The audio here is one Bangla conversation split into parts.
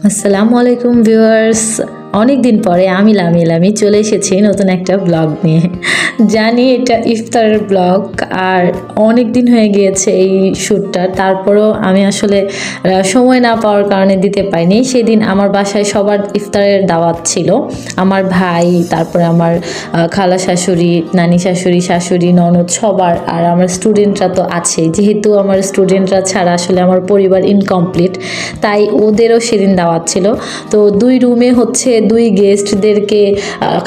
আসসালামু আলাইকুম ভিউয়ার্স, অনেক দিন পরে আমি লামি চলে এসেছি নতুন একটা ব্লগ নিয়ে। জানি এটা ইফতারের ব্লগ, আর অনেক দিন হয়ে গিয়েছে এই শ্যুটটা। তারপরেও আমি আসলে সময় না পাওয়ার কারণে দিতে পারিনি। সেদিন আমার বাসায় সবার ইফতারের দাওয়াত ছিল, আমার ভাই, তারপরে আমার খালা শাশুড়ি, নানি শাশুড়ি, শাশুড়ি, ননদ, সবার। আর আমার স্টুডেন্টরা তো আছেই, যেহেতু আমার স্টুডেন্টরা ছাড়া আসলে আমার পরিবার ইনকমপ্লিট, তাই ওদেরও সেদিন দাওয়াত ছিল। তো দুই রুমে হচ্ছে দুই গেস্টদেরকে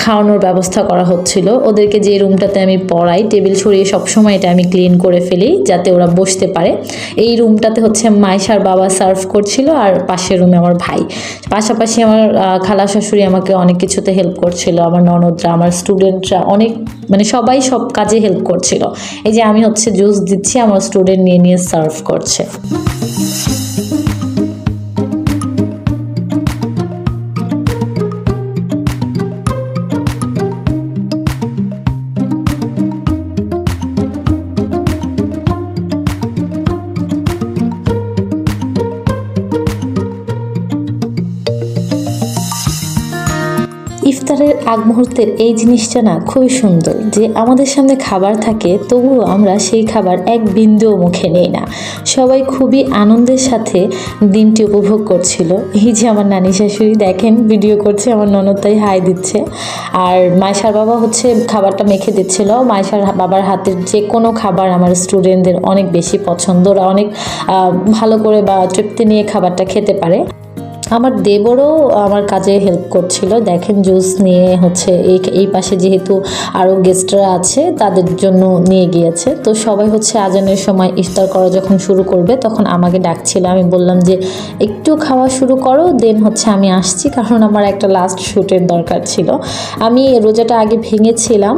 খাওয়ানোর ব্যবস্থা করা হচ্ছিল। ওদেরকে যে রুমটাতে আমি পড়াই, টেবিল সরিয়ে সবসময় এটা আমি ক্লিন করে ফেলি যাতে ওরা বসতে পারে। এই রুমটাতে হচ্ছে মাইশার বাবা সার্ভ করছিল, আর পাশের রুমে আমার ভাই। পাশাপাশি আমার খালা শাশুড়ি আমাকে অনেক কিছুতে হেল্প করছিল, আমার ননদরা, আমার স্টুডেন্টরা অনেক, মানে সবাই সব কাজে হেল্প করছিল। এই যে আমি হচ্ছে জুস দিচ্ছি, আমার স্টুডেন্ট নিয়ে নিয়ে সার্ভ করছে। ইফতারের আগ মুহূর্তের এই জিনিসটা না খুবই সুন্দর, যে আমাদের সামনে খাবার থাকে তবুও আমরা সেই খাবার এক বিন্দুও মুখে নেই না। সবাই খুবই আনন্দের সাথে দিনটি উপভোগ করছিল। এই যে আমার নানি শাশুড়ি দেখেন ভিডিও করছে, আমার ননদ তাই হাই দিচ্ছে, আর মাইশার বাবা হচ্ছে খাবারটা মেখে দিচ্ছিল। মাইশার বাবার হাতের যে কোনো খাবার আমার স্টুডেন্টদের অনেক বেশি পছন্দ, ওরা অনেক ভালো করে বা তৃপ্তি নিয়ে খাবারটা খেতে পারে। আমার দেবরও আমার কাজে হেল্প করছিল, দেখেন জুস নিয়ে হচ্ছে এই পাশে যেহেতু আরও গেস্টরা আছে তাদের জন্য নিয়ে গিয়েছে। তো সবাই হচ্ছে আজানের সময় ইফতার করা যখন শুরু করবে তখন আমাকে ডাকছিল। আমি বললাম যে একটু খাওয়া শুরু করো, দেন হচ্ছে আমি আসছি, কারণ আমার একটা লাস্ট শ্যুটের দরকার ছিল। আমি রোজাটা আগে ভেঙেছিলাম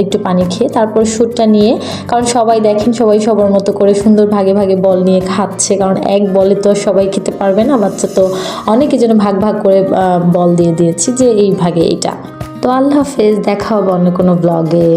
একটু পানি খেয়ে, তারপর শ্যুটটা নিয়ে, কারণ সবাই দেখেন সবাই সবার মতো করে সুন্দর ভাগে ভাগে বল নিয়ে খাচ্ছে, কারণ এক বলে তো সবাই খেতে পারবে না, বাচ্চা তো অনেকে যেন ভাগ ভাগ করে বল দিয়ে দিয়েছি যে এই ভাগে এইটা। তো আল্লাহ হাফেজ, দেখা হবে অন্য কোনো ব্লগে।